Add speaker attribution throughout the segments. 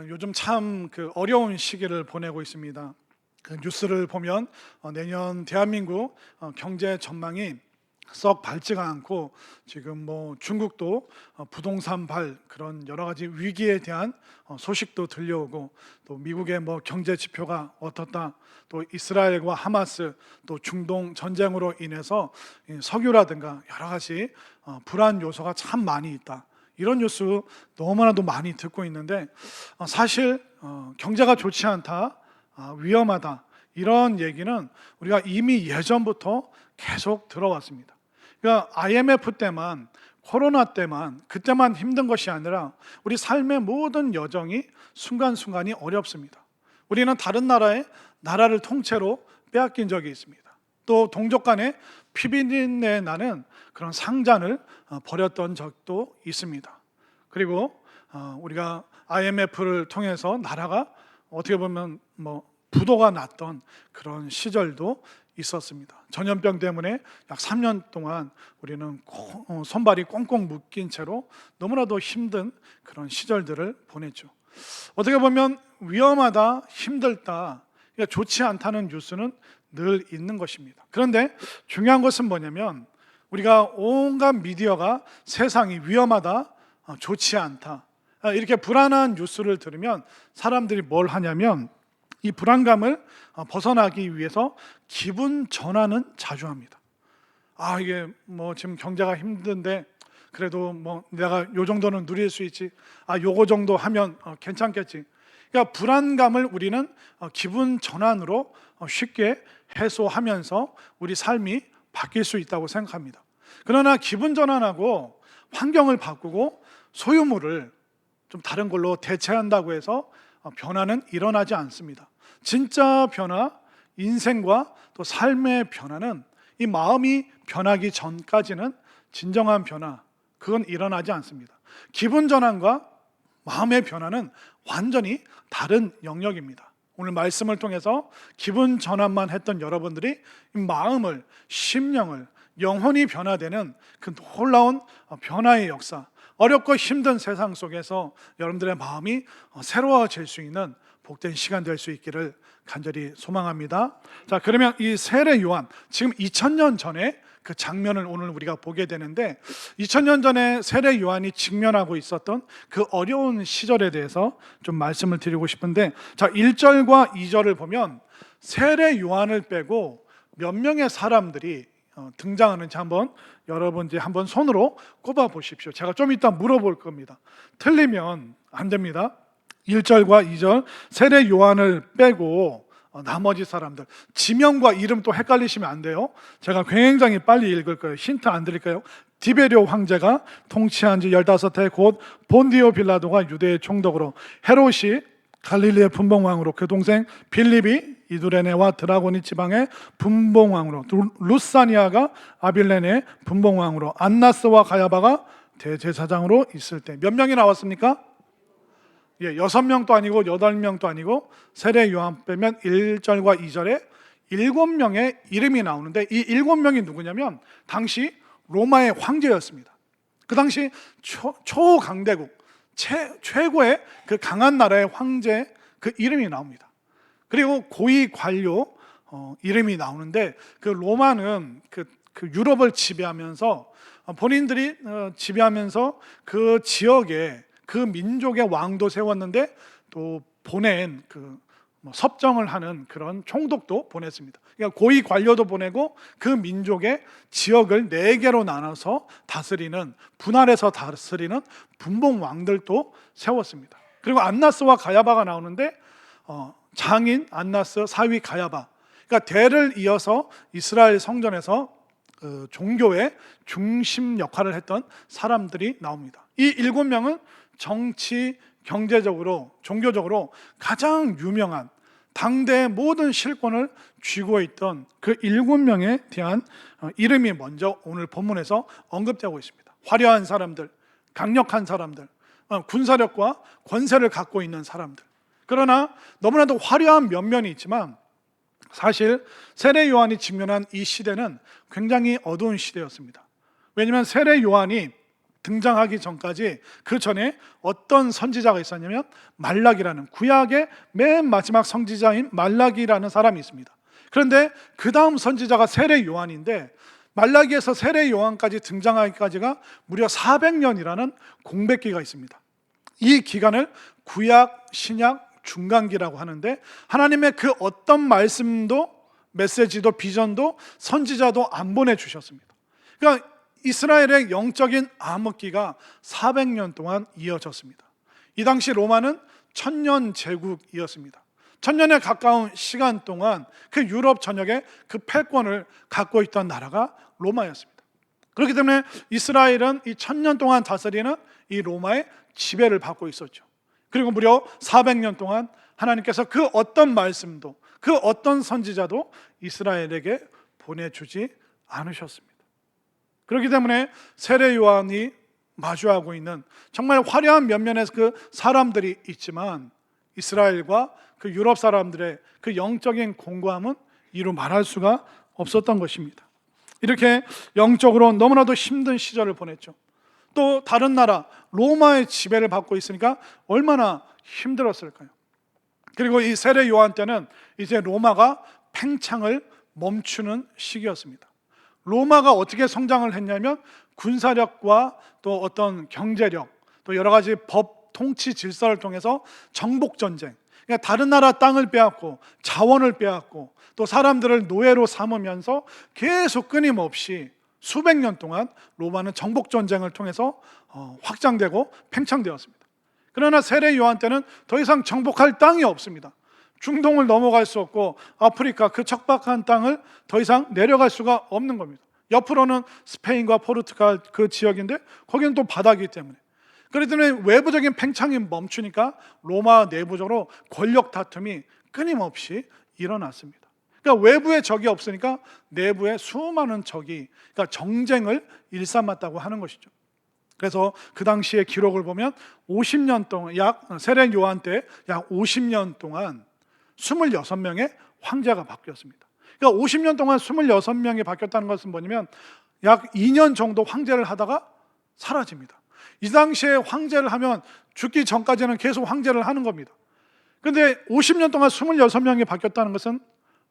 Speaker 1: 요즘 참 어려운 시기를 보내고 있습니다. 뉴스를 보면 내년 대한민국 경제 전망이 썩 밝지가 않고, 지금 중국도 부동산발 그런 여러 가지 위기에 대한 소식도 들려오고, 또 미국의 경제 지표가 어떻다, 또 이스라엘과 하마스, 또 중동 전쟁으로 인해서 이 석유라든가 여러 가지 불안 요소가 참 많이 있다, 이런 뉴스 너무나도 많이 듣고 있는데, 사실 경제가 좋지 않다, 위험하다, 이런 얘기는 우리가 이미 예전부터 계속 들어왔습니다. 그러니까 IMF 때만, 코로나 때만, 그때만 힘든 것이 아니라 우리 삶의 모든 여정이 순간순간이 어렵습니다. 우리는 다른 나라를 통째로 빼앗긴 적이 있습니다. 또 동족 간에 피비린내 나는 그런 상잔을 벌였던 적도 있습니다. 그리고 우리가 IMF를 통해서 나라가 어떻게 보면 부도가 났던 그런 시절도 있었습니다. 전염병 때문에 약 3년 동안 우리는 손발이 꽁꽁 묶인 채로 너무나도 힘든 그런 시절들을 보냈죠. 어떻게 보면 위험하다, 힘들다, 좋지 않다는 뉴스는 늘 있는 것입니다. 그런데 중요한 것은 뭐냐면, 우리가 온갖 미디어가 세상이 위험하다, 좋지 않다, 이렇게 불안한 뉴스를 들으면 사람들이 뭘 하냐면, 이 불안감을 벗어나기 위해서 기분 전환은 자주 합니다. 이게 지금 경제가 힘든데 그래도 내가 요 정도는 누릴 수 있지, 요거 정도 하면 괜찮겠지. 그러니까 불안감을 우리는 기분 전환으로 쉽게 해소하면서 우리 삶이 바뀔 수 있다고 생각합니다. 그러나 기분 전환하고 환경을 바꾸고 소유물을 좀 다른 걸로 대체한다고 해서 변화는 일어나지 않습니다. 진짜 변화, 인생과 또 삶의 변화는 이 마음이 변하기 전까지는 진정한 변화, 그건 일어나지 않습니다. 기분 전환과 마음의 변화는 완전히 다른 영역입니다. 오늘 말씀을 통해서 기분 전환만 했던 여러분들이 이 마음을, 심령을, 영혼이 변화되는 그 놀라운 변화의 역사, 어렵고 힘든 세상 속에서 여러분들의 마음이 새로워질 수 있는 복된 시간 될 수 있기를 간절히 소망합니다. 자, 그러면 이 세례 요한, 지금 2000년 전에 그 장면을 오늘 우리가 보게 되는데, 2000년 전에 세례 요한이 직면하고 있었던 그 어려운 시절에 대해서 좀 말씀을 드리고 싶은데, 자, 1절과 2절을 보면 세례 요한을 빼고 몇 명의 사람들이 등장하는지 여러분 한번 손으로 꼽아 보십시오. 제가 좀 이따 물어볼 겁니다. 틀리면 안 됩니다. 1절과 2절, 세례 요한을 빼고 나머지 사람들, 지명과 이름 또 헷갈리시면 안 돼요. 제가 굉장히 빨리 읽을 거예요. 힌트 안 드릴까요? 디베리오 황제가 통치한 지 15해, 곧 본디오 빌라도가 유대의 총독으로, 헤롯이 갈릴리의 분봉왕으로, 그 동생 빌립이 이두레네와 드라고니 지방의 분봉왕으로, 루사니아가 아빌레네의 분봉왕으로, 안나스와 가야바가 대제사장으로 있을 때 몇 명이 나왔습니까? 6명도 아니고 8명도 아니고, 세례 요한 빼면 1절과 2절에 7명의 이름이 나오는데, 이 7명이 누구냐면 당시 로마의 황제였습니다. 그 당시 초강대국, 최고의 그 강한 나라의 황제 그 이름이 나옵니다. 그리고 고위 관료 이름이 나오는데, 그 로마는 그 유럽을 지배하면서 본인들이 지배하면서 그 지역에 그 민족의 왕도 세웠는데, 또 보낸 섭정을 하는 그런 총독도 보냈습니다. 그러니까 고위 관료도 보내고 그 민족의 지역을 4개로 나눠서 다스리는, 분할해서 다스리는 분봉 왕들도 세웠습니다. 그리고 안나스와 가야바가 나오는데, 장인 안나스, 사위 가야바, 그러니까 대를 이어서 이스라엘 성전에서 종교의 중심 역할을 했던 사람들이 나옵니다. 이 7명은 정치, 경제적으로, 종교적으로 가장 유명한, 당대의 모든 실권을 쥐고 있던 그 7명에 대한 이름이 먼저 오늘 본문에서 언급되고 있습니다. 화려한 사람들, 강력한 사람들, 군사력과 권세를 갖고 있는 사람들. 그러나 너무나도 화려한 면면이 있지만, 사실 세례 요한이 직면한 이 시대는 굉장히 어두운 시대였습니다. 왜냐하면 세례 요한이 등장하기 전까지 그 전에 어떤 선지자가 있었냐면 말라기라는, 구약의 맨 마지막 선지자인 말라기라는 사람이 있습니다. 그런데 그 다음 선지자가 세례 요한인데, 말라기에서 세례 요한까지 등장하기까지가 무려 400년이라는 공백기가 있습니다. 이 기간을 구약 신약 중간기라고 하는데, 하나님의 그 어떤 말씀도, 메시지도, 비전도, 선지자도 안 보내주셨습니다. 그러니까 이스라엘의 영적인 암흑기가 400년 동안 이어졌습니다. 이 당시 로마는 천년 제국이었습니다. 천년에 가까운 시간 동안 그 유럽 전역에 그 패권을 갖고 있던 나라가 로마였습니다. 그렇기 때문에 이스라엘은 이 천년 동안 다스리는 이 로마의 지배를 받고 있었죠. 그리고 무려 400년 동안 하나님께서 그 어떤 말씀도, 그 어떤 선지자도 이스라엘에게 보내주지 않으셨습니다. 그렇기 때문에 세례 요한이 마주하고 있는 정말 화려한 면면에서 그 사람들이 있지만, 이스라엘과 그 유럽 사람들의 그 영적인 공고함은 이루 말할 수가 없었던 것입니다. 이렇게 영적으로 너무나도 힘든 시절을 보냈죠. 또 다른 나라 로마의 지배를 받고 있으니까 얼마나 힘들었을까요? 그리고 이 세례 요한 때는 이제 로마가 팽창을 멈추는 시기였습니다. 로마가 어떻게 성장을 했냐면 군사력과 또 어떤 경제력, 또 여러 가지 법, 통치 질서를 통해서 정복 전쟁, 그러니까 다른 나라 땅을 빼앗고 자원을 빼앗고 또 사람들을 노예로 삼으면서 계속 끊임없이 수백 년 동안 로마는 정복 전쟁을 통해서 확장되고 팽창되었습니다. 그러나 세례 요한 때는 더 이상 정복할 땅이 없습니다. 중동을 넘어갈 수 없고 아프리카 그 척박한 땅을 더 이상 내려갈 수가 없는 겁니다. 옆으로는 스페인과 포르투갈 그 지역인데 거기는 또 바다이기 때문에, 그렇기 때문에 외부적인 팽창이 멈추니까 로마 내부적으로 권력 다툼이 끊임없이 일어났습니다. 그러니까 외부에 적이 없으니까 내부에 수많은 적이, 그러니까 정쟁을 일삼았다고 하는 것이죠. 그래서 그 당시의 기록을 보면 50년 동안, 세례 요한 때 약 50년 동안 26명의 황제가 바뀌었습니다. 그러니까 50년 동안 26명이 바뀌었다는 것은 뭐냐면 약 2년 정도 황제를 하다가 사라집니다. 이 당시에 황제를 하면 죽기 전까지는 계속 황제를 하는 겁니다. 그런데 50년 동안 26명이 바뀌었다는 것은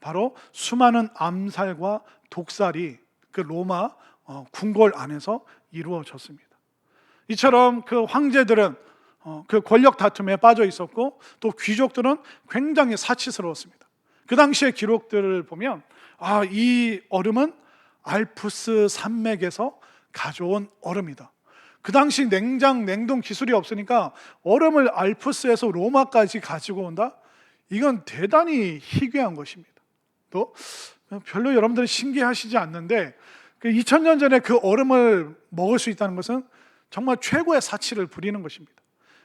Speaker 1: 바로 수많은 암살과 독살이 그 로마 궁궐 안에서 이루어졌습니다. 이처럼 그 황제들은 그 권력 다툼에 빠져 있었고, 또 귀족들은 굉장히 사치스러웠습니다. 그 당시의 기록들을 보면 이 얼음은 알프스 산맥에서 가져온 얼음이다. 그 당시 냉동 기술이 없으니까 얼음을 알프스에서 로마까지 가지고 온다? 이건 대단히 희귀한 것입니다. 또 별로 여러분들이 신기하시지 않는데, 2000년 전에 그 얼음을 먹을 수 있다는 것은 정말 최고의 사치를 부리는 것입니다.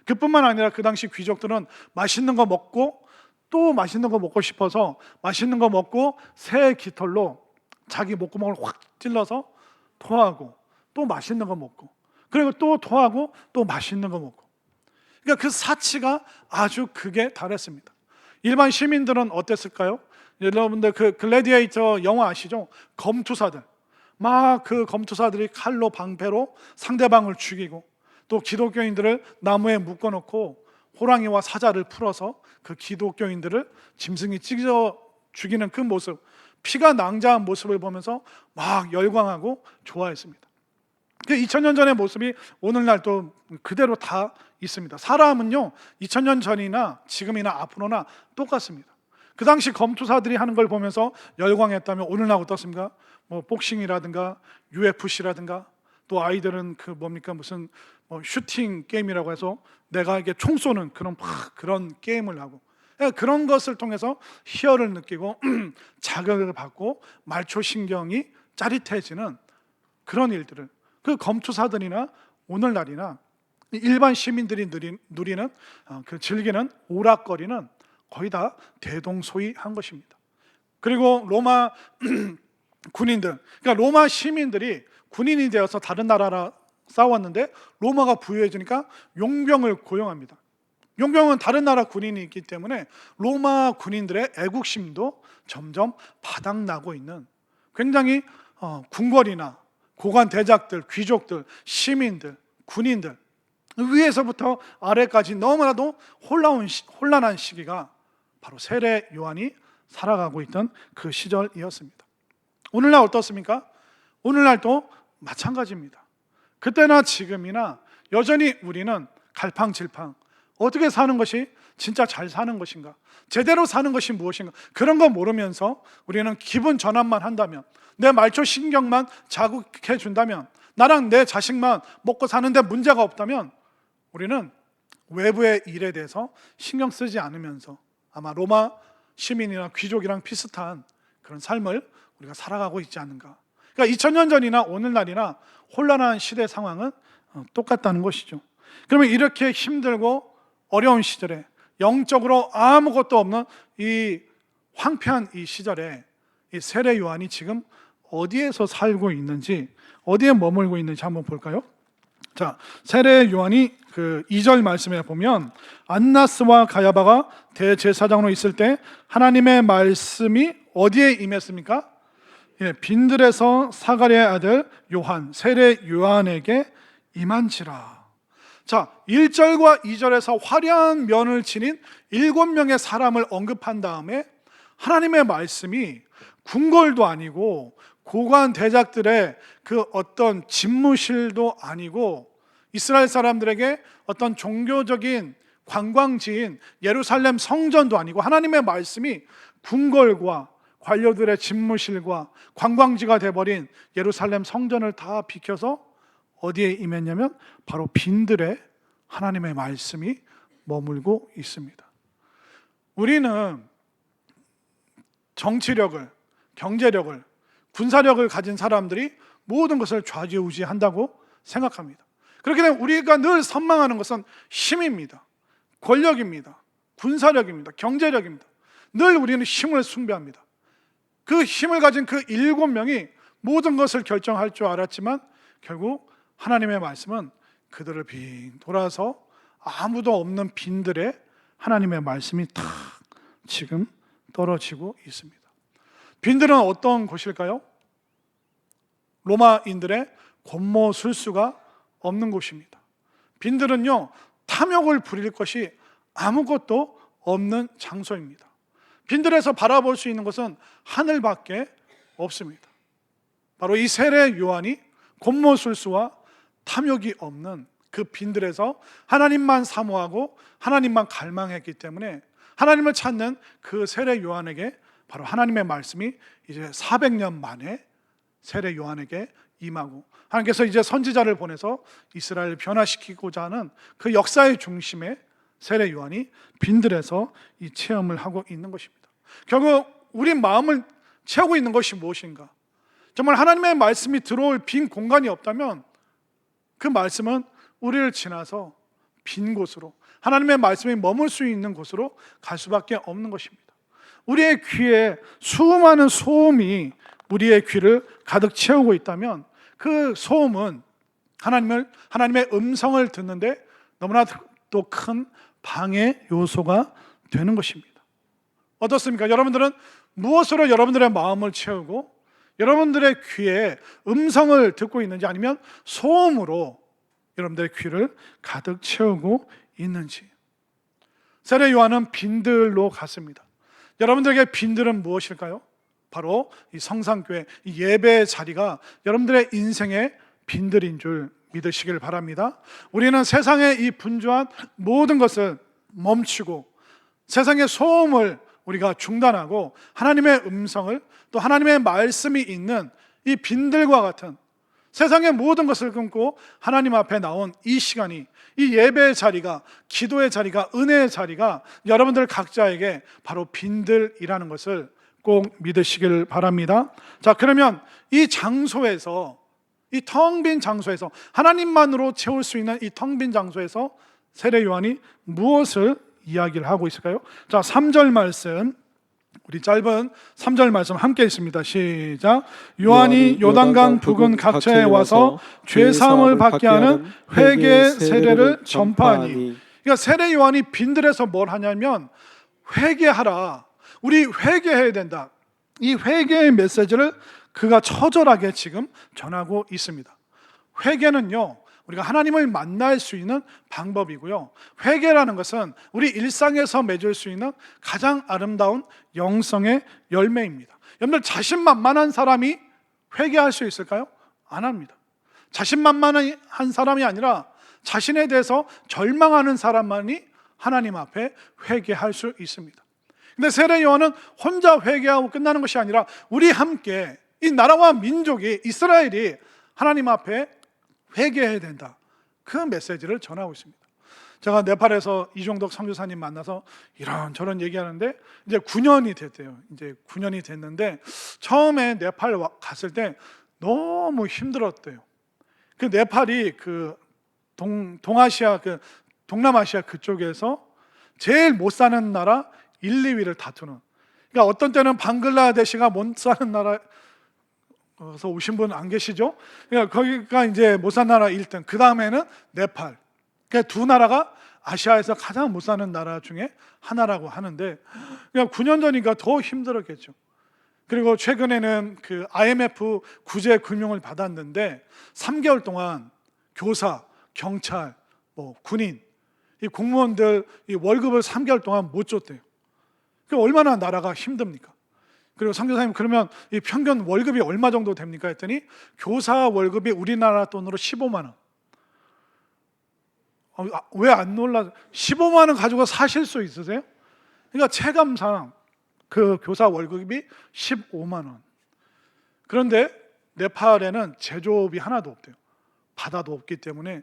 Speaker 1: 그뿐만 아니라 그 당시 귀족들은 맛있는 거 먹고 또 맛있는 거 먹고 싶어서 맛있는 거 먹고 새 깃털로 자기 목구멍을 확 찔러서 토하고 또 맛있는 거 먹고, 그리고 또 토하고 또 맛있는 거 먹고, 그러니까 그 사치가 아주 극에 달했습니다. 일반 시민들은 어땠을까요? 여러분들 그 글래디에이터 영화 아시죠? 검투사들, 막 그 검투사들이 칼로 방패로 상대방을 죽이고, 또 기독교인들을 나무에 묶어놓고 호랑이와 사자를 풀어서 그 기독교인들을 짐승이 찢어 죽이는 그 모습, 피가 낭자한 모습을 보면서 막 열광하고 좋아했습니다. 그 2000년 전의 모습이 오늘날도 그대로 다 있습니다. 사람은요 2000년 전이나 지금이나 앞으로나 똑같습니다. 그 당시 검투사들이 하는 걸 보면서 열광했다면 오늘날 어떻습니까? 뭐 복싱이라든가 UFC라든가, 또 아이들은 그 무슨 슈팅 게임이라고 해서 내가 이게 총 쏘는 그런 게임을 하고, 그런 것을 통해서 희열을 느끼고 자극을 받고 말초신경이 짜릿해지는 그런 일들을 그 검투사들이나 오늘날이나 일반 시민들이 누리는 그 즐기는 오락거리는 거의 다 대동소이한 것입니다. 그리고 로마 군인들, 그러니까 로마 시민들이 군인이 되어서 다른 나라라 싸웠는데 로마가 부유해지니까 용병을 고용합니다. 용병은 다른 나라 군인이 있기 때문에 로마 군인들의 애국심도 점점 바닥나고 있는, 굉장히 궁궐이나 고관 대작들, 귀족들, 시민들 군인들, 위에서부터 아래까지 너무나도 혼란한 시기가 바로 세례 요한이 살아가고 있던 그 시절이었습니다. 오늘날 어떻습니까? 오늘날도 마찬가지입니다. 그때나 지금이나 여전히 우리는 갈팡질팡, 어떻게 사는 것이 진짜 잘 사는 것인가, 제대로 사는 것이 무엇인가, 그런 거 모르면서 우리는 기분 전환만 한다면, 내 말초 신경만 자극해 준다면, 나랑 내 자식만 먹고 사는데 문제가 없다면 우리는 외부의 일에 대해서 신경 쓰지 않으면서 아마 로마 시민이나 귀족이랑 비슷한 그런 삶을 우리가 살아가고 있지 않는가. 그러니까 2000년 전이나 오늘날이나 혼란한 시대 상황은 똑같다는 것이죠. 그러면 이렇게 힘들고 어려운 시절에, 영적으로 아무것도 없는 이 황폐한 이 시절에 이 세례 요한이 지금 어디에서 살고 있는지, 어디에 머물고 있는지 한번 볼까요? 자, 세례 요한이 그 2절 말씀에 보면 안나스와 가야바가 대제사장으로 있을 때 하나님의 말씀이 어디에 임했습니까? 빈들에서 사가랴의 아들 요한, 세례 요한에게 임한지라. 자, 1절과 2절에서 화려한 면을 지닌 7명의 사람을 언급한 다음에 하나님의 말씀이 궁궐도 아니고 고관 대작들의 그 어떤 집무실도 아니고 이스라엘 사람들에게 어떤 종교적인 관광지인 예루살렘 성전도 아니고 하나님의 말씀이 궁궐과 관료들의 집무실과 관광지가 돼버린 예루살렘 성전을 다 비켜서 어디에 임했냐면 바로 빈들에 하나님의 말씀이 머물고 있습니다. 우리는 정치력을, 경제력을, 군사력을 가진 사람들이 모든 것을 좌지우지한다고 생각합니다. 그렇기 때문에 우리가 늘 선망하는 것은 힘입니다. 권력입니다. 군사력입니다. 경제력입니다. 늘 우리는 힘을 숭배합니다. 그 힘을 가진 그 7명이 모든 것을 결정할 줄 알았지만 결국 하나님의 말씀은 그들을 빙 돌아서 아무도 없는 빈들에 하나님의 말씀이 탁 지금 떨어지고 있습니다. 빈들은 어떤 곳일까요? 로마인들의 권모술수가 없는 곳입니다. 빈들은요, 탐욕을 부릴 것이 아무것도 없는 장소입니다. 빈들에서 바라볼 수 있는 것은 하늘밖에 없습니다. 바로 이 세례 요한이 권모술수와 탐욕이 없는 그 빈들에서 하나님만 사모하고 하나님만 갈망했기 때문에 하나님을 찾는 그 세례 요한에게 바로 하나님의 말씀이 이제 400년 만에 세례 요한에게 임하고, 하나님께서 이제 선지자를 보내서 이스라엘을 변화시키고자 하는 그 역사의 중심에 세례 요한이 빈들에서 이 체험을 하고 있는 것입니다. 결국 우리 마음을 채우고 있는 것이 무엇인가? 정말 하나님의 말씀이 들어올 빈 공간이 없다면 그 말씀은 우리를 지나서 빈 곳으로, 하나님의 말씀이 머물 수 있는 곳으로 갈 수밖에 없는 것입니다. 우리의 귀에 수많은 소음이 우리의 귀를 가득 채우고 있다면 그 소음은 하나님의 음성을 듣는데 너무나 또 큰 방해 요소가 되는 것입니다. 어떻습니까? 여러분들은 무엇으로 여러분들의 마음을 채우고 여러분들의 귀에 음성을 듣고 있는지, 아니면 소음으로 여러분들의 귀를 가득 채우고 있는지. 세례 요한은 빈들로 갔습니다. 여러분들에게 빈들은 무엇일까요? 바로 이 성상교회, 이 예배의 자리가 여러분들의 인생의 빈들인 줄 믿으시길 바랍니다. 우리는 세상의 이 분주한 모든 것을 멈추고 세상의 소음을 우리가 중단하고 하나님의 음성을, 또 하나님의 말씀이 있는 이 빈들과 같은 세상의 모든 것을 끊고 하나님 앞에 나온 이 시간이, 이 예배의 자리가, 기도의 자리가, 은혜의 자리가 여러분들 각자에게 바로 빈들이라는 것을 꼭 믿으시길 바랍니다. 자, 그러면 이 장소에서, 이 텅 빈 장소에서, 하나님만으로 채울 수 있는 이 텅 빈 장소에서 세례 요한이 무엇을 이야기를 하고 있을까요? 자, 3절 말씀, 우리 짧은 3절 말씀 함께 있습니다. 시작. 요한이 요단강 부근 각처에 와서 죄사함을 받게 하는 회개 세례를 전파하니. 그러니까 세례 요한이 빈들에서 뭘 하냐면 회개하라, 우리 회개해야 된다, 이 회개의 메시지를 그가 처절하게 지금 전하고 있습니다. 회개는요, 우리가 하나님을 만날 수 있는 방법이고요. 회개라는 것은 우리 일상에서 맺을 수 있는 가장 아름다운 영성의 열매입니다. 여러분들, 자신만만한 사람이 회개할 수 있을까요? 안 합니다. 자신만만한 사람이 아니라 자신에 대해서 절망하는 사람만이 하나님 앞에 회개할 수 있습니다. 근데 세례 요한은 혼자 회개하고 끝나는 것이 아니라 우리 함께 이 나라와 민족이, 이스라엘이 하나님 앞에 회개해야 된다, 그 메시지를 전하고 있습니다. 제가 네팔에서 이종덕 선교사님 만나서 이런저런 얘기하는데 이제 9년이 됐대요. 이제 9년이 됐는데 처음에 네팔 갔을 때 너무 힘들었대요. 그 네팔이 그 동아시아, 그 동남아시아 그쪽에서 제일 못 사는 나라 1, 2위를 다투는, 그러니까 어떤 때는 방글라데시가 못 사는 나라에서 오신 분 안 계시죠? 그러니까 거기가 이제 못 사는 나라 1등, 그 다음에는 네팔. 그러니까 두 나라가 아시아에서 가장 못 사는 나라 중에 하나라고 하는데, 그러니까 9년 전이니까 더 힘들었겠죠. 그리고 최근에는 그 IMF 구제 금융을 받았는데 3개월 동안 교사, 경찰, 군인, 이 공무원들 이 월급을 3개월 동안 못 줬대요. 그 얼마나 나라가 힘듭니까? 그리고 선교사님, 그러면 이 평균 월급이 얼마 정도 됩니까? 했더니 교사 월급이 우리나라 돈으로 15만 원. 왜 안 놀라? 15만 원 가지고 사실 수 있으세요? 그러니까 체감상 그 교사 월급이 15만 원. 그런데 네팔에는 제조업이 하나도 없대요. 바다도 없기 때문에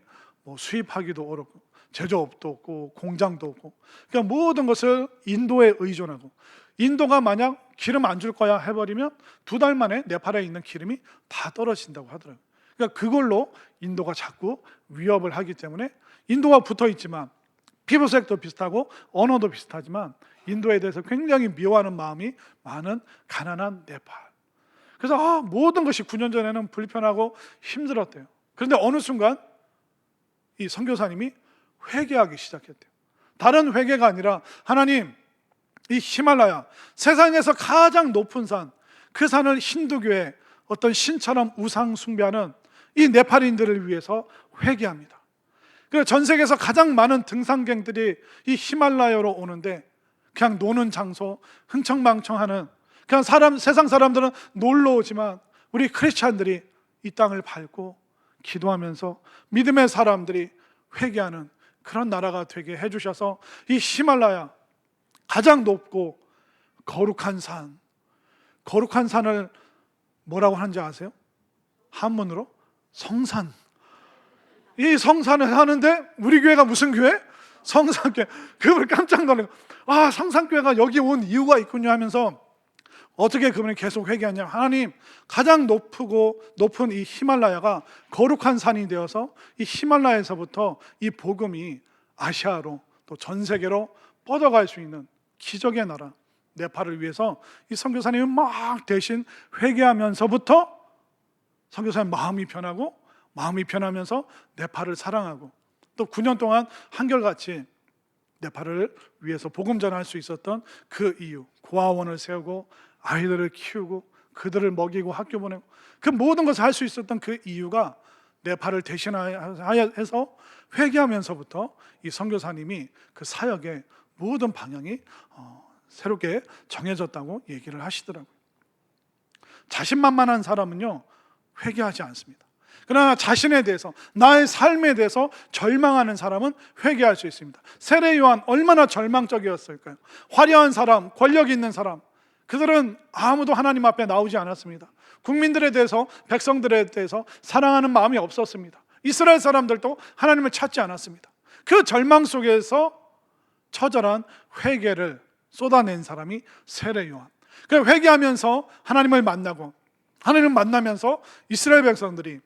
Speaker 1: 수입하기도 어렵고 제조업도 없고 공장도 없고, 그러니까 모든 것을 인도에 의존하고, 인도가 만약 기름 안 줄 거야 해버리면 2달 만에 네팔에 있는 기름이 다 떨어진다고 하더라고요. 그러니까 그걸로 인도가 자꾸 위협을 하기 때문에 인도가 붙어 있지만 피부색도 비슷하고 언어도 비슷하지만 인도에 대해서 굉장히 미워하는 마음이 많은 가난한 네팔. 그래서 모든 것이 9년 전에는 불편하고 힘들었대요. 그런데 어느 순간 이 선교사님이 회개하기 시작했대요. 다른 회개가 아니라, 하나님, 이 히말라야, 세상에서 가장 높은 산, 그 산을 힌두교의 어떤 신처럼 우상 숭배하는 이 네팔인들을 위해서 회개합니다. 그래서 전 세계에서 가장 많은 등산객들이 이 히말라야로 오는데 그냥 노는 장소, 흥청망청하는, 그냥 세상 사람들은 놀러 오지만 우리 크리스찬들이 이 땅을 밟고 기도하면서 믿음의 사람들이 회개하는 그런 나라가 되게 해주셔서 이 히말라야, 가장 높고 거룩한 산, 거룩한 산을 뭐라고 하는지 아세요? 한문으로 성산. 이 성산에 사는데 우리 교회가 무슨 교회? 성산교회. 그걸 깜짝 놀라고, 성산교회가 여기 온 이유가 있군요 하면서 어떻게 그분이 계속 회개하냐면, 하나님, 가장 높은 이 히말라야가 거룩한 산이 되어서 이 히말라야에서부터 이 복음이 아시아로 또 전 세계로 뻗어갈 수 있는 기적의 나라 네팔을 위해서 이 선교사님이 막 대신 회개하면서부터 선교사님 마음이 변하면서 네팔을 사랑하고, 또 9년 동안 한결같이 네팔을 위해서 복음 전할 수 있었던 그 이유, 고아원을 세우고 아이들을 키우고 그들을 먹이고 학교 보내고 그 모든 것을 할 수 있었던 그 이유가 네팔을 대신해서 회개하면서부터 이 선교사님이 그 사역의 모든 방향이 새롭게 정해졌다고 얘기를 하시더라고요. 자신만만한 사람은요, 회개하지 않습니다. 그러나 자신에 대해서, 나의 삶에 대해서 절망하는 사람은 회개할 수 있습니다. 세례 요한 얼마나 절망적이었을까요? 화려한 사람, 권력 있는 사람, 그들은 아무도 하나님 앞에 나오지 않았습니다. 국민들에 대해서, 백성들에 대해서 사랑하는 마음이 없었습니다. 이스라엘 사람들도 하나님을 찾지 않았습니다. 그 절망 속에서 처절한 회개를 쏟아낸 사람이 세례 요한. 그 회개하면서 하나님을 만나고, 하나님을 만나면서 이스라엘 백성들이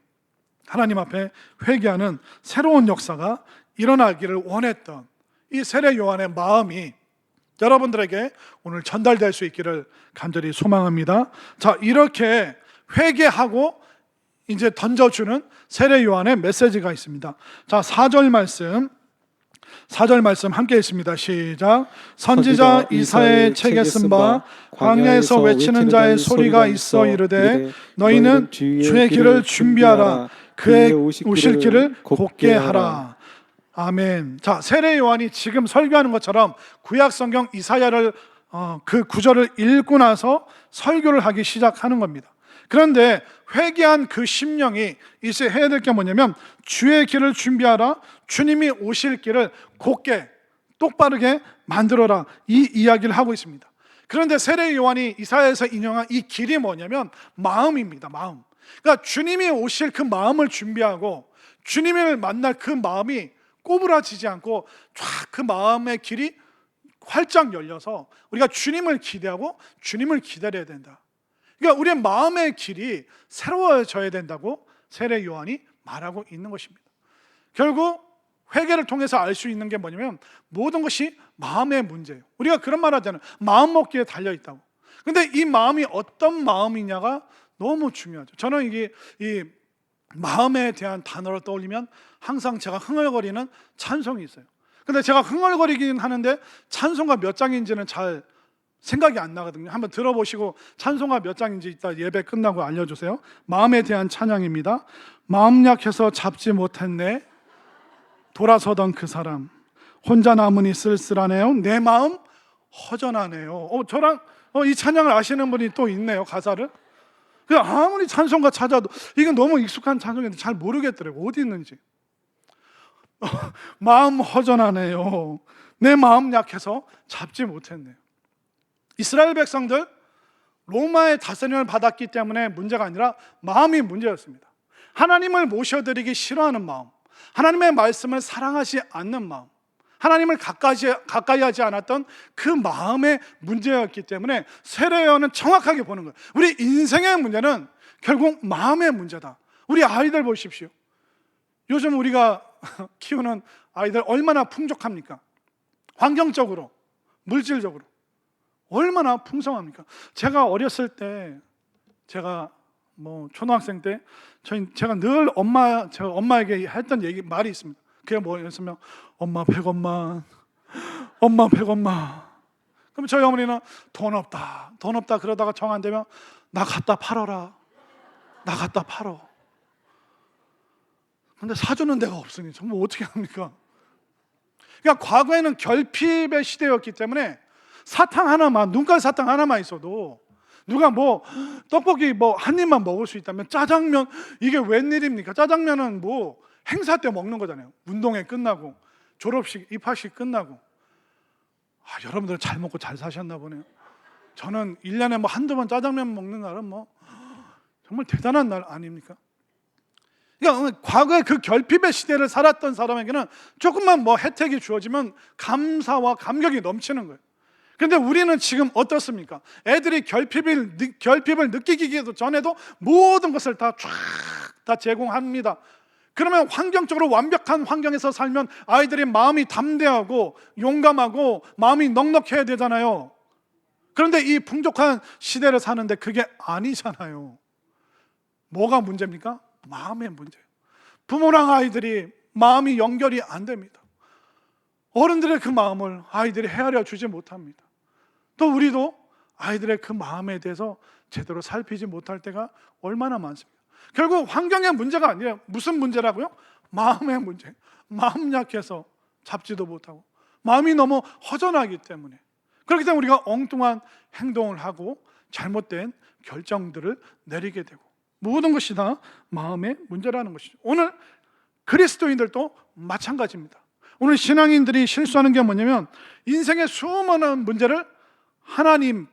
Speaker 1: 하나님 앞에 회개하는 새로운 역사가 일어나기를 원했던 이 세례 요한의 마음이 여러분들에게 오늘 전달될 수 있기를 간절히 소망합니다. 자, 이렇게 회개하고 이제 던져주는 세례 요한의 메시지가 있습니다. 자, 4절 말씀 함께 읽습니다. 시작. 선지자 이사야의 책에 쓴 바 광야에서 외치는 자의 소리가 있어 이르되 너희는 주의 길을 준비하라. 그의 오실 길을 곧게 하라. 아멘. 자, 세례 요한이 지금 설교하는 것처럼 구약 성경 이사야를 그 구절을 읽고 나서 설교를 하기 시작하는 겁니다. 그런데 회개한 그 심령이 이제 해야 될 게 뭐냐면 주의 길을 준비하라, 주님이 오실 길을 곧게 똑바르게 만들어라, 이 이야기를 하고 있습니다. 그런데 세례 요한이 이사야에서 인용한 이 길이 뭐냐면 마음입니다. 마음. 그러니까 주님이 오실 그 마음을 준비하고 주님을 만날 그 마음이 꼬부라지지 않고 쫙 그 마음의 길이 활짝 열려서 우리가 주님을 기대하고 주님을 기다려야 된다. 그러니까 우리의 마음의 길이 새로워져야 된다고 세례 요한이 말하고 있는 것입니다. 결국 회개를 통해서 알 수 있는 게 뭐냐면 모든 것이 마음의 문제예요. 우리가 그런 말 하잖아요. 마음 먹기에 달려있다고. 근데 이 마음이 어떤 마음이냐가 너무 중요하죠. 저는 이게 이 마음에 대한 단어를 떠올리면 항상 제가 흥얼거리는 찬송이 있어요. 근데 제가 흥얼거리긴 하는데 찬송가 몇 장인지는 잘 생각이 안 나거든요. 한번 들어보시고 찬송가 몇 장인지 이따 예배 끝나고 알려주세요. 마음에 대한 찬양입니다. 마음 약해서 잡지 못했네, 돌아서던 그 사람, 혼자 남으니 쓸쓸하네요, 내 마음 허전하네요. 저랑 이 찬양을 아시는 분이 또 있네요. 가사를. 그냥 아무리 찬송가 찾아도 이건 너무 익숙한 찬송인데 잘 모르겠더라고요. 어디 있는지. 마음 허전하네요, 내 마음 약해서 잡지 못했네요. 이스라엘 백성들 로마의 다스림을 받았기 때문에 문제가 아니라 마음이 문제였습니다. 하나님을 모셔드리기 싫어하는 마음, 하나님의 말씀을 사랑하지 않는 마음, 하나님을 가까이 하지 않았던 그 마음의 문제였기 때문에 세례 요한은 정확하게 보는 거예요. 우리 인생의 문제는 결국 마음의 문제다. 우리 아이들 보십시오. 요즘 우리가 키우는 아이들 얼마나 풍족합니까? 환경적으로, 물질적으로 얼마나 풍성합니까? 제가 어렸을 때, 제가 초등학생 때 제가 늘 엄마에게 했던 말이 있습니다. 그게 뭐였으면 엄마 100원만, 엄마 100원만. 그럼 저희 어머니는 돈 없다 그러다가 정 안 되면 나 갖다 팔아라, 나 갖다 팔어. 근데 사주는 데가 없으니 정말 어떻게 합니까? 그러니까 과거에는 결핍의 시대였기 때문에 사탕 하나만, 눈깔 사탕 하나만 있어도 누가 떡볶이 한 입만 먹을 수 있다면 짜장면, 이게 웬일입니까? 짜장면은 행사 때 먹는 거잖아요. 운동회 끝나고 졸업식, 입학식 끝나고. 여러분들은 잘 먹고 잘 사셨나 보네요. 저는 1년에 한두 번 짜장면 먹는 날은 정말 대단한 날 아닙니까? 그러니까 과거에 그 결핍의 시대를 살았던 사람에게는 조금만 혜택이 주어지면 감사와 감격이 넘치는 거예요. 그런데 우리는 지금 어떻습니까? 애들이 결핍을 느끼기 전에도 모든 것을 다 제공합니다. 그러면 환경적으로 완벽한 환경에서 살면 아이들의 마음이 담대하고 용감하고 마음이 넉넉해야 되잖아요. 그런데 이 풍족한 시대를 사는데 그게 아니잖아요. 뭐가 문제입니까? 마음의 문제예요. 부모랑 아이들이 마음이 연결이 안 됩니다. 어른들의 그 마음을 아이들이 헤아려 주지 못합니다. 또 우리도 아이들의 그 마음에 대해서 제대로 살피지 못할 때가 얼마나 많습니까? 결국 환경의 문제가 아니라 무슨 문제라고요? 마음의 문제. 마음 약해서 잡지도 못하고 마음이 너무 허전하기 때문에, 그렇기 때문에 우리가 엉뚱한 행동을 하고 잘못된 결정들을 내리게 되고, 모든 것이 다 마음의 문제라는 것이죠. 오늘 그리스도인들도 마찬가지입니다. 오늘 신앙인들이 실수하는 게 뭐냐면 인생의 수많은 문제를 하나님을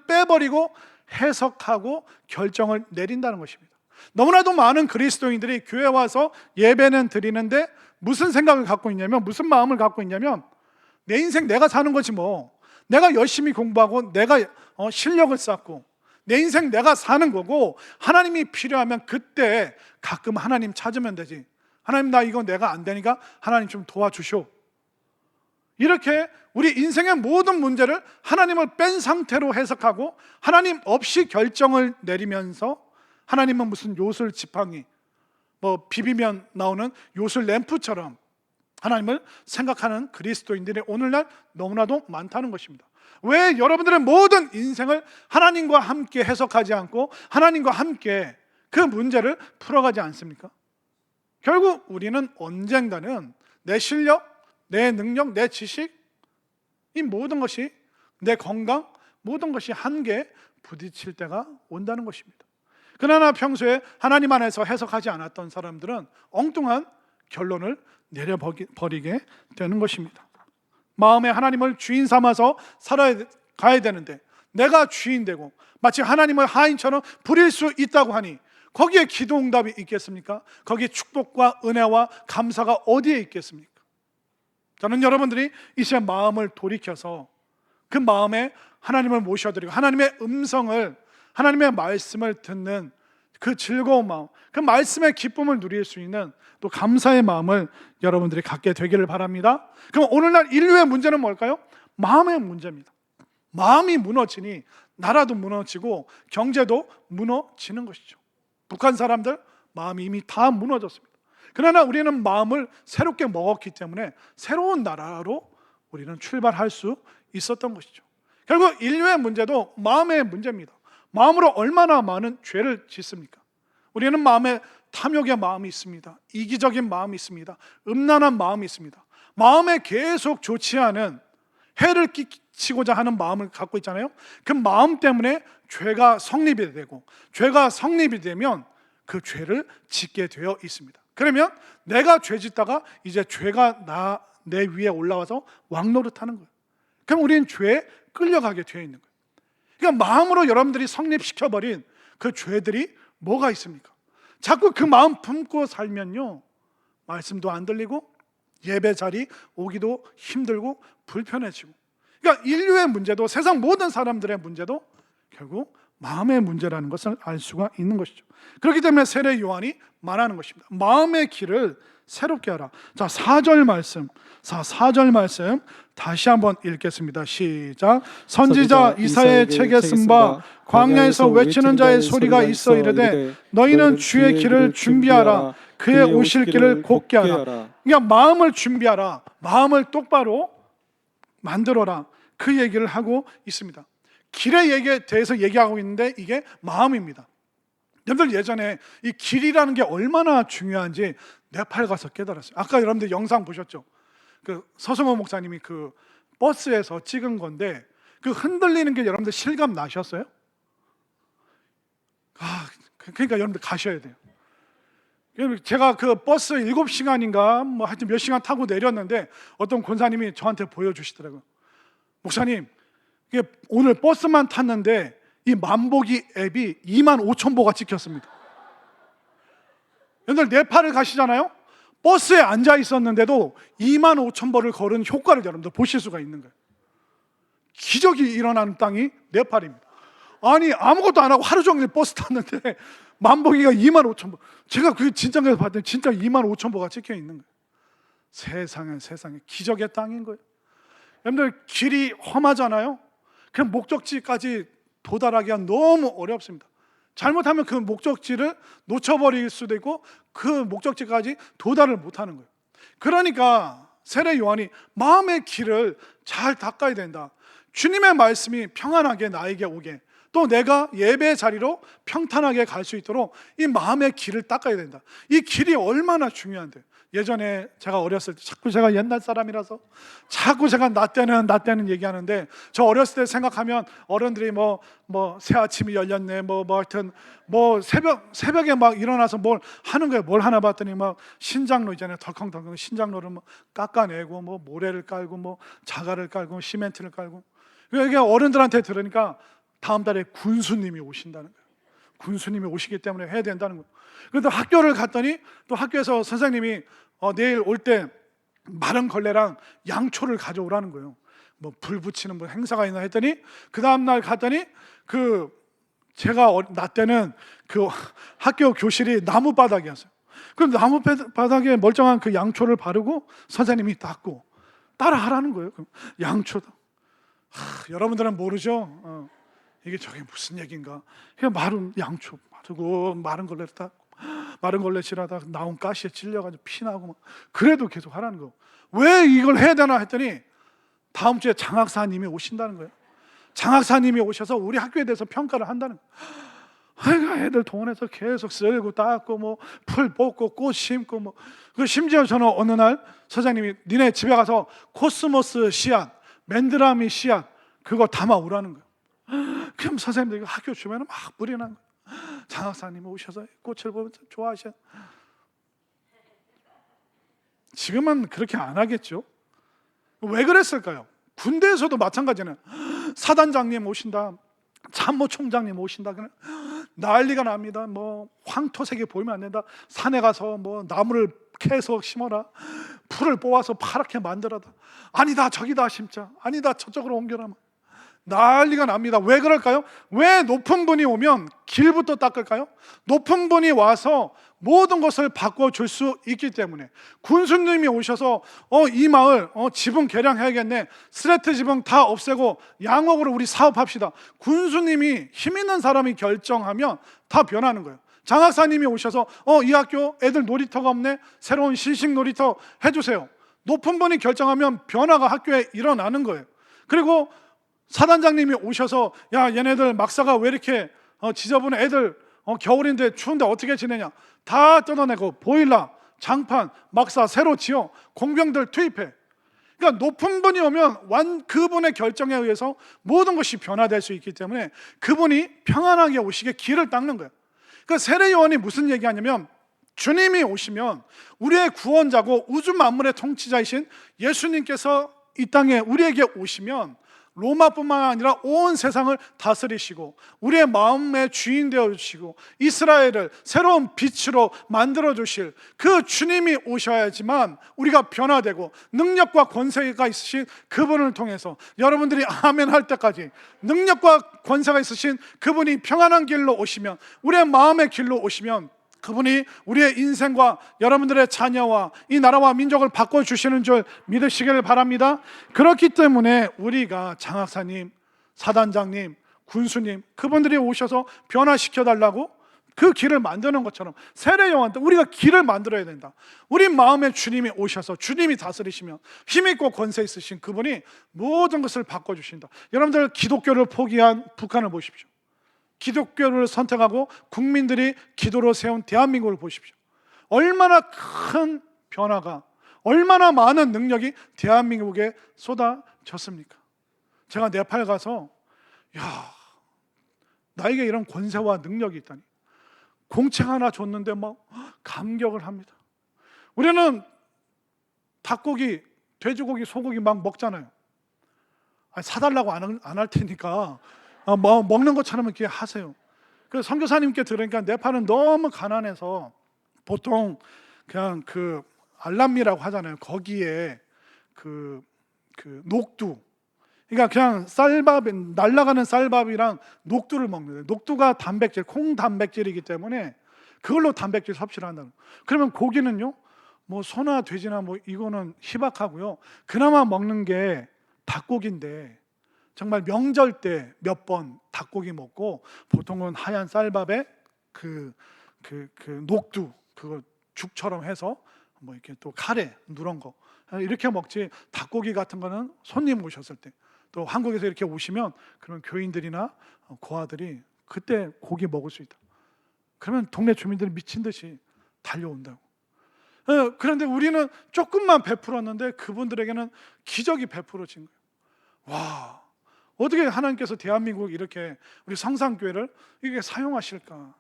Speaker 1: 빼버리고 해석하고 결정을 내린다는 것입니다. 너무나도 많은 그리스도인들이 교회 와서 예배는 드리는데 무슨 생각을 갖고 있냐면, 무슨 마음을 갖고 있냐면, 내 인생 내가 사는 거지 내가 열심히 공부하고 내가 실력을 쌓고 내 인생 내가 사는 거고, 하나님이 필요하면 그때 가끔 하나님 찾으면 되지. 하나님 나 이거 내가 안 되니까 하나님 좀 도와주시오. 이렇게 우리 인생의 모든 문제를 하나님을 뺀 상태로 해석하고 하나님 없이 결정을 내리면서, 하나님은 무슨 요술 지팡이 비비면 나오는 요술 램프처럼 하나님을 생각하는 그리스도인들이 오늘날 너무나도 많다는 것입니다. 왜 여러분들의 모든 인생을 하나님과 함께 해석하지 않고 하나님과 함께 그 문제를 풀어가지 않습니까? 결국 우리는 언젠가는 내 실력, 내 능력, 내 지식, 이 모든 것이, 내 건강, 모든 것이 한계에 부딪힐 때가 온다는 것입니다. 그러나 평소에 하나님 안에서 해석하지 않았던 사람들은 엉뚱한 결론을 내려버리게 되는 것입니다. 마음에 하나님을 주인 삼아서 살아가야 되는데 내가 주인 되고 마치 하나님을 하인처럼 부릴 수 있다고 하니 거기에 기도 응답이 있겠습니까? 거기에 축복과 은혜와 감사가 어디에 있겠습니까? 저는 여러분들이 이 시간 마음을 돌이켜서 그 마음에 하나님을 모셔드리고 하나님의 음성을, 하나님의 말씀을 듣는 그 즐거운 마음, 그 말씀의 기쁨을 누릴 수 있는 또 감사의 마음을 여러분들이 갖게 되기를 바랍니다. 그럼 오늘날 인류의 문제는 뭘까요? 마음의 문제입니다. 마음이 무너지니 나라도 무너지고 경제도 무너지는 것이죠. 북한 사람들 마음이 이미 다 무너졌습니다. 그러나 우리는 마음을 새롭게 먹었기 때문에 새로운 나라로 우리는 출발할 수 있었던 것이죠. 결국 인류의 문제도 마음의 문제입니다. 마음으로 얼마나 많은 죄를 짓습니까? 우리는 마음에 탐욕의 마음이 있습니다. 이기적인 마음이 있습니다. 음란한 마음이 있습니다. 마음에 계속 좋지 않은 해를 끼치고자 하는 마음을 갖고 있잖아요. 그 마음 때문에 죄가 성립이 되고, 죄가 성립이 되면 그 죄를 짓게 되어 있습니다. 그러면 내가 죄 짓다가 이제 죄가 내 위에 올라와서 왕노릇하는 거예요. 그럼 우리는 죄에 끌려가게 되어 있는 거예요. 그러니까 마음으로 여러분들이 성립시켜버린 그 죄들이 뭐가 있습니까? 자꾸 그 마음 품고 살면요, 말씀도 안 들리고 예배 자리 오기도 힘들고 불편해지고, 그러니까 인류의 문제도 세상 모든 사람들의 문제도 결국 마음의 문제라는 것을 알 수가 있는 것이죠. 그렇기 때문에 세례 요한이 말하는 것입니다. 마음의 길을 새롭게 하라. 자, 4절 말씀 다시 한번 읽겠습니다. 시작. 선지자 이사야의 책에 쓴 바 광야에서 외치는 자의 소리가 있어 이르되 너희는 주의 길을 준비하라. 그의 오실 길을 곧게 하라. 그러니까 마음을 준비하라. 마음을 똑바로 만들어라. 그 얘기를 하고 있습니다. 길의 얘기에 대해서 얘기하고 있는데 이게 마음입니다. 여러분들 예전에 이 길이라는 게 얼마나 중요한지 네팔 가서 깨달았어요. 아까 여러분들 영상 보셨죠? 그 서성호 목사님이 그 버스에서 찍은 건데 그 흔들리는 게 여러분들 실감 나셨어요? 그러니까 여러분들 가셔야 돼요. 제가 그 버스 7시간인가 뭐 하여튼 몇 시간 타고 내렸는데 어떤 권사님이 저한테 보여주시더라고요. 목사님, 이게 오늘 버스만 탔는데 이 만보기 앱이 25,000보가 찍혔습니다. 여러분들 네팔을 가시잖아요? 버스에 앉아 있었는데도 25,000보를 걸은 효과를 여러분들 보실 수가 있는 거예요. 기적이 일어나는 땅이 네팔입니다. 아니 아무것도 안 하고 하루 종일 버스 탔는데 만보기가 25,000보. 제가 그 진짜에서 봤더니 진짜 25,000보가 찍혀 있는 거예요. 세상에 기적의 땅인 거예요. 여러분들 길이 험하잖아요. 그 목적지까지 도달하기가 너무 어렵습니다. 잘못하면 그 목적지를 놓쳐버릴 수도 있고 그 목적지까지 도달을 못하는 거예요. 그러니까 세례 요한이 마음의 길을 잘 닦아야 된다. 주님의 말씀이 평안하게 나에게 오게, 또 내가 예배 자리로 평탄하게 갈 수 있도록 이 마음의 길을 닦아야 된다. 이 길이 얼마나 중요한데, 예전에 제가 어렸을 때 자꾸 제가 옛날 사람이라서 자꾸 제가 나 때는 얘기하는데, 저 어렸을 때 생각하면 어른들이 뭐 새 아침이 열렸네 뭐 하여튼 뭐 새벽에 막 일어나서 뭘 하는 거예요. 뭘 하나 봤더니 막 신장로 있잖아요. 덜컹덜컹 신장로를 뭐 깎아내고 뭐 모래를 깔고 뭐 자갈을 깔고 시멘트를 깔고. 이게 어른들한테 들으니까 다음 달에 군수님이 오신다는 거예요. 군수님이 오시기 때문에 해야 된다는 거예요. 그런데 학교를 갔더니 또 학교에서 선생님이 내일 올 때 마른 걸레랑 양초를 가져오라는 거예요. 뭐 불 붙이는 뭐 행사가 있나 했더니 그 다음 날 갔더니 제가 나 때는 그 학교 교실이 나무 바닥이었어요. 그럼 나무 바닥에 멀쩡한 그 양초를 바르고 선생님이 닦고 따라 하라는 거예요. 그럼 양초다. 여러분들은 모르죠? 이게 저게 무슨 얘기인가? 그냥 마른 양초 바르고 마른 걸레를 닦고 마른 걸레 칠하다 나온 가시에 찔려가지고 피나고 막. 그래도 계속 하라는 거. 왜 이걸 해야 되나 했더니 다음 주에 장학사님이 오신다는 거예요. 장학사님이 오셔서 우리 학교에 대해서 평가를 한다는 거예요. 애들 동원해서 계속 쓸고 닦고 뭐 풀 뽑고 꽃 심고 뭐 그 심지어 저는 어느 날 사장님이 니네 집에 가서 코스모스 씨앗, 맨드라미 씨앗 그거 담아오라는 거예요. 그럼 선생님들 학교 주변에 막 뿌리는 거예요. 장학사님 오셔서 꽃을 보면서 좋아하셔. 지금은 그렇게 안 하겠죠. 왜 그랬을까요? 군대에서도 마찬가지는 사단장님 오신다, 참모총장님 오신다 그러면 난리가 납니다. 뭐 황토색이 보이면 안 된다. 산에 가서 뭐 나무를 캐서 심어라. 풀을 뽑아서 파랗게 만들어라. 아니다 저기다 심자. 아니다 저쪽으로 옮겨라. 난리가 납니다. 왜 그럴까요? 왜 높은 분이 오면 길부터 닦을까요? 높은 분이 와서 모든 것을 바꿔줄 수 있기 때문에. 군수님이 오셔서 이 마을 지붕 개량해야겠네, 스레트 지붕 다 없애고 양옥으로 우리 사업합시다. 군수님이 힘 있는 사람이 결정하면 다 변하는 거예요. 장학사님이 오셔서 이 학교 애들 놀이터가 없네, 새로운 신식 놀이터 해주세요. 높은 분이 결정하면 변화가 학교에 일어나는 거예요. 그리고 사단장님이 오셔서 야 얘네들 막사가 왜 이렇게 지저분해, 애들 겨울인데 추운데 어떻게 지내냐, 다 뜯어내고 보일러, 장판, 막사 새로 지어, 공병들 투입해. 그러니까 높은 분이 오면 그분의 결정에 의해서 모든 것이 변화될 수 있기 때문에 그분이 평안하게 오시게 길을 닦는 거예요. 그러니까 세례요한이 무슨 얘기하냐면, 주님이 오시면 우리의 구원자고 우주 만물의 통치자이신 예수님께서 이 땅에 우리에게 오시면 로마뿐만 아니라 온 세상을 다스리시고 우리의 마음의 주인 되어 주시고 이스라엘을 새로운 빛으로 만들어 주실 그 주님이 오셔야지만 우리가 변화되고 능력과 권세가 있으신 그분을 통해서 여러분들이 아멘 할 때까지 능력과 권세가 있으신 그분이 평안한 길로 오시면, 우리의 마음의 길로 오시면 그분이 우리의 인생과 여러분들의 자녀와 이 나라와 민족을 바꿔주시는 줄 믿으시기를 바랍니다. 그렇기 때문에 우리가 장학사님, 사단장님, 군수님 그분들이 오셔서 변화시켜달라고 그 길을 만드는 것처럼 세례요한테 우리가 길을 만들어야 된다. 우리 마음에 주님이 오셔서 주님이 다스리시면 힘있고 권세 있으신 그분이 모든 것을 바꿔주신다. 여러분들 기독교를 포기한 북한을 보십시오. 기독교를 선택하고 국민들이 기도로 세운 대한민국을 보십시오. 얼마나 큰 변화가, 얼마나 많은 능력이 대한민국에 쏟아졌습니까? 제가 네팔 가서 야, 나에게 이런 권세와 능력이 있다니, 공책 하나 줬는데 막 감격을 합니다. 우리는 닭고기, 돼지고기, 소고기 막 먹잖아요. 사달라고 안 할 테니까 뭐 먹는 것처럼 이렇게 하세요. 그 선교사님께 들으니까 네팔은 너무 가난해서 보통 그냥 그 알람미라고 하잖아요. 거기에 그 녹두, 그러니까 그냥 쌀밥, 날아가는 쌀밥이랑 녹두를 먹는 거예요. 녹두가 단백질, 콩 단백질이기 때문에 그걸로 단백질 섭취를 한다는 거예요. 그러면 고기는요, 뭐 소나 돼지나 뭐 이거는 희박하고요. 그나마 먹는 게 닭고기인데 정말 명절 때 몇 번 닭고기 먹고, 보통은 하얀 쌀밥에 그 녹두 그거 죽처럼 해서 뭐 이렇게 또 카레 누런 거 이렇게 먹지, 닭고기 같은 거는 손님 오셨을 때, 또 한국에서 이렇게 오시면 그런 교인들이나 고아들이 그때 고기 먹을 수 있다. 그러면 동네 주민들이 미친 듯이 달려온다고. 그런데 우리는 조금만 베풀었는데 그분들에게는 기적이 베풀어진 거예요. 와, 어떻게 하나님께서 대한민국 이렇게 우리 성산교회를 이렇게 사용하실까?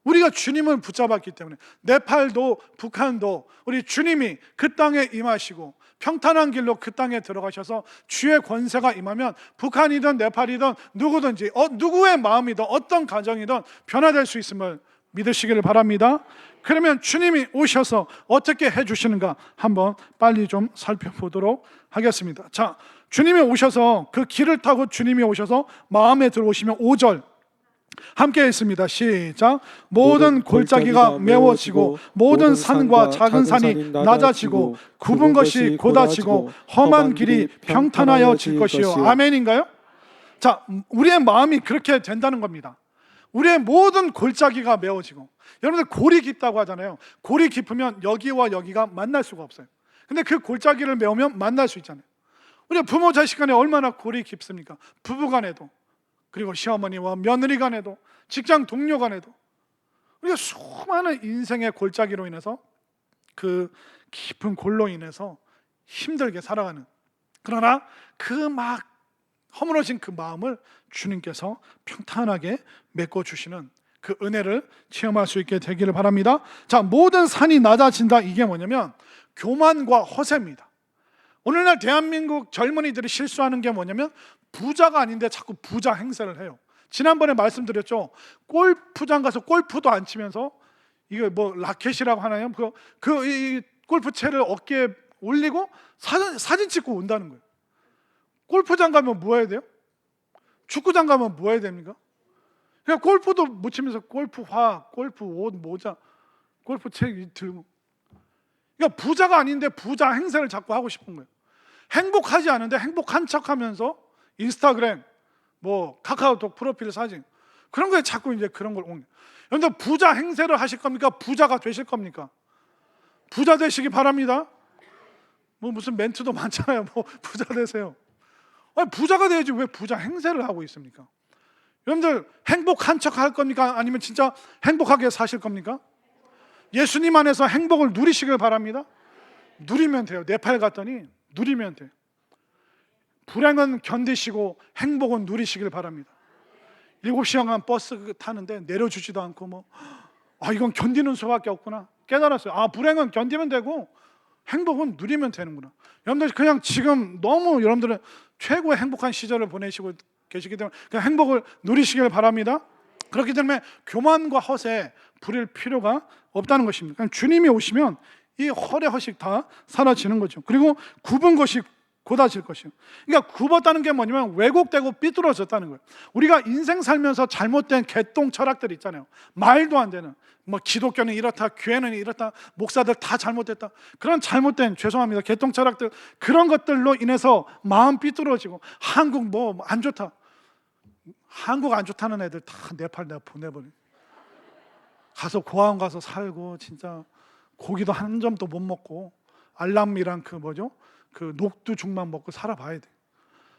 Speaker 1: 우리가 주님을 붙잡았기 때문에. 네팔도 북한도 우리 주님이 그 땅에 임하시고 평탄한 길로 그 땅에 들어가셔서 주의 권세가 임하면 북한이든 네팔이든 누구든지 누구의 마음이든 어떤 가정이든 변화될 수 있음을 믿으시기를 바랍니다. 그러면 주님이 오셔서 어떻게 해주시는가 한번 빨리 좀 살펴보도록 하겠습니다. 자, 주님이 오셔서 그 길을 타고 주님이 오셔서 마음에 들어오시면 5절 함께 읽습니다. 시작. 모든 골짜기가 메워지고 모든 산과 작은 산이 낮아지고 굽은 것이 곧아지고 험한 길이 평탄하여질 것이요. 아멘인가요? 자, 우리의 마음이 그렇게 된다는 겁니다. 우리의 모든 골짜기가 메워지고, 여러분들 골이 깊다고 하잖아요. 골이 깊으면 여기와 여기가 만날 수가 없어요. 근데 그 골짜기를 메우면 만날 수 있잖아요. 우리 부모 자식 간에 얼마나 골이 깊습니까? 부부 간에도 그리고 시어머니와 며느리 간에도, 직장 동료 간에도 우리가 수많은 인생의 골짜기로 인해서, 그 깊은 골로 인해서 힘들게 살아가는, 그러나 그 막 허물어진 그 마음을 주님께서 평탄하게 메꿔주시는 그 은혜를 체험할 수 있게 되기를 바랍니다. 자, 모든 산이 낮아진다, 이게 뭐냐면 교만과 허세입니다. 오늘날 대한민국 젊은이들이 실수하는 게 뭐냐면 부자가 아닌데 자꾸 부자 행세를 해요. 지난번에 말씀드렸죠. 골프장 가서 골프도 안 치면서, 이거 뭐 라켓이라고 하나요? 이 골프채를 어깨에 올리고 사진 찍고 온다는 거예요. 골프장 가면 뭐 해야 돼요? 축구장 가면 뭐 해야 됩니까? 그냥 골프도 못 치면서 골프화, 골프 옷, 모자, 골프채 들고. 그러니까 부자가 아닌데 부자 행세를 자꾸 하고 싶은 거예요. 행복하지 않은데 행복한 척하면서 인스타그램, 뭐 카카오톡 프로필 사진, 그런 거에 자꾸 이제 그런 걸 옮겨. 여러분들 부자 행세를 하실 겁니까? 부자가 되실 겁니까? 부자 되시기 바랍니다. 뭐 무슨 멘트도 많잖아요. 뭐 부자 되세요. 아니, 부자가 돼야지 왜 부자 행세를 하고 있습니까? 여러분들 행복한 척 할 겁니까? 아니면 진짜 행복하게 사실 겁니까? 예수님 안에서 행복을 누리시길 바랍니다. 누리면 돼요. 네팔 갔더니 누리면 돼요. 불행은 견디시고 행복은 누리시길 바랍니다. 7시간 버스 타는데 내려주지도 않고 이건 견디는 수밖에 없구나 깨달았어요. 불행은 견디면 되고 행복은 누리면 되는구나. 여러분들 그냥 지금 너무 여러분들은 최고의 행복한 시절을 보내시고 계시기 때문에 그냥 행복을 누리시길 바랍니다. 그렇기 때문에 교만과 허세 부릴 필요가 없다는 것입니다. 그냥 주님이 오시면 이 허례 허식 다 사라지는 거죠. 그리고 굽은 것이 곧아질 것이요. 그러니까 굽었다는 게 뭐냐면 왜곡되고 삐뚤어졌다는 거예요. 우리가 인생 살면서 잘못된 개똥 철학들 있잖아요. 말도 안 되는, 뭐 기독교는 이렇다, 교회는 이렇다, 목사들 다 잘못됐다, 그런 잘못된, 죄송합니다, 개똥 철학들, 그런 것들로 인해서 마음 삐뚤어지고 한국 뭐 안 좋다, 한국 안 좋다는 애들 다 네팔 내가 보내버려. 가서 고아원 가서 살고 진짜 고기도 한 점도 못 먹고 알람이랑 그 녹두죽만 먹고 살아봐야 돼.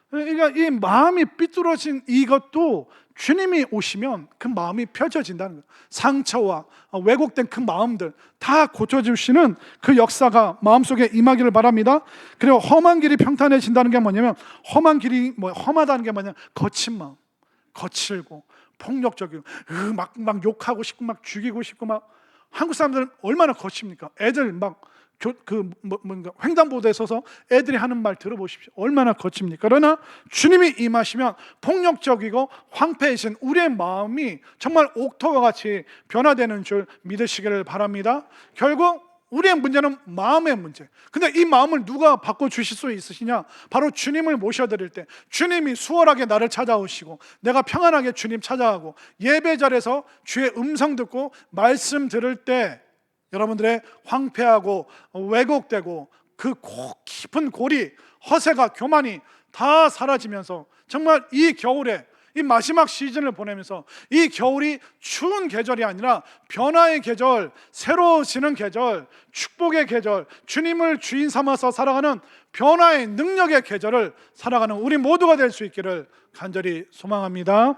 Speaker 1: 그러니까 이 마음이 삐뚤어진 이것도 주님이 오시면 그 마음이 펼쳐진다는 거예요. 상처와 왜곡된 그 마음들 다 고쳐주시는 그 역사가 마음속에 임하기를 바랍니다. 그리고 험한 길이 평탄해진다는 게 뭐냐면, 험하다는 게 뭐냐면 거친 마음, 거칠고 폭력적이고 막 욕하고 싶고 막 죽이고 싶고 한국 사람들은 얼마나 거칩니까? 애들 횡단보도에 서서 애들이 하는 말 들어보십시오. 얼마나 거칩니까? 그러나 주님이 임하시면 폭력적이고 황폐해진 우리의 마음이 정말 옥토와 같이 변화되는 줄 믿으시기를 바랍니다. 결국 우리의 문제는 마음의 문제. 근데 이 마음을 누가 바꿔주실 수 있으시냐? 바로 주님을 모셔드릴 때 주님이 수월하게 나를 찾아오시고 내가 평안하게 주님 찾아가고 예배 자리에서 주의 음성 듣고 말씀 들을 때 여러분들의 황폐하고 왜곡되고 그 깊은 고리, 허세가, 교만이 다 사라지면서 정말 이 겨울에 이 마지막 시즌을 보내면서 이 겨울이 추운 계절이 아니라 변화의 계절, 새로워지는 계절, 축복의 계절, 주님을 주인 삼아서 살아가는 변화의 능력의 계절을 살아가는 우리 모두가 될 수 있기를 간절히 소망합니다.